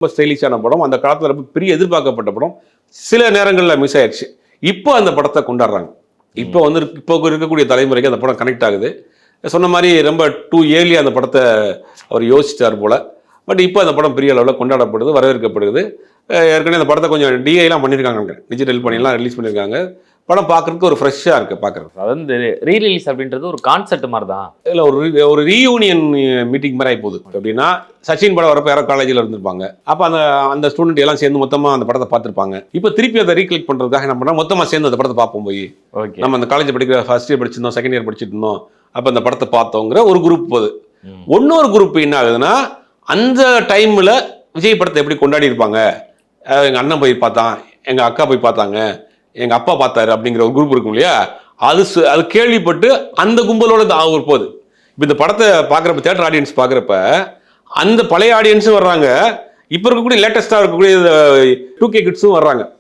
ரொம்ப ஸ்டைலிஷான படம். அந்த காலத்தில் ரொம்ப பெரிய எதிர்பார்க்கப்பட்ட படம். சில நேரங்களில் மிஸ் ஆயிடுச்சு. இப்போ அந்த படத்தை கொண்டாடுறாங்க. இப்போ இருக்கக்கூடிய தலைமுறைக்கு அந்த படம் கனெக்ட் ஆகுது. சொன்ன மாதிரி ரொம்ப டூ இயர்லி அந்த படத்தை அவர் யோசிச்சார் போல. பட் இப்போ அந்த படம் பெரிய அளவில் கொண்டாடப்படுது, வரவேற்கப்படுது. ஏற்கனவே அந்த படத்தை கொஞ்சம் டிஐலாம் பண்ணியிருக்காங்க, டிஜிட்டல் பண்ணிலாம் ரிலீஸ் பண்ணியிருக்காங்க. படம் பார்க்குறதுக்கு ஒரு ஃப்ரெஷ்ஷாக இருக்குது பார்க்குறது. அது வந்து ரீரிலீஸ் அப்படின்றது ஒரு கான்செப்ட் மாதிரி தான். இல்லை, ஒரு ரீயூனியன் மீட்டிங் மாதிரி ஆகி போகுது. எப்படின்னா சச்சின் படம் வரப்போ யாரோ காலேஜில் இருந்திருப்பாங்க. அப்போ அந்த ஸ்டூடெண்ட் எல்லாம் சேர்ந்து மொத்தமாக அந்த படத்தை பார்த்துருப்பாங்க. இப்போ திருப்பி அதை ரீகலெக்ட் பண்ணுறதுக்காக என்ன பண்ணால் மொத்தமாக சேர்ந்து அந்த படத்தை பார்ப்போம். போய் நம்ம அந்த காலேஜ் படிக்கிற ஃபர்ஸ்ட் இயர் படிச்சிருந்தோம், செகண்ட் இயர் படிச்சுட்டு இருந்தோம், அப்போ அந்த படத்தை பார்த்தோங்கிற ஒரு குரூப் போகுது. இன்னொரு குரூப் என்ன ஆகுதுன்னா, அந்த டைமில் விஜய் படத்தை எப்படி கொண்டாடி இருப்பாங்க, எங்கள் அண்ணன் போய் பார்த்தான், எங்கள் அக்கா போய் பார்த்தாங்க, எங்கள் அப்பா பார்த்தாரு அப்படிங்கிற ஒரு குரூப் இருக்கும் இல்லையா, அது கேள்விப்பட்டு அந்த கும்பலோட அவர் போகுது. இப்போ இந்த படத்தை பார்க்குறப்ப, தியேட்டர் ஆடியன்ஸ் பார்க்குறப்ப அந்த பழைய ஆடியன்ஸும் வர்றாங்க, இப்போ இருக்கக்கூடிய லேட்டஸ்ட்டாக இருக்கக்கூடிய 2K கிட்ஸும் வர்றாங்க.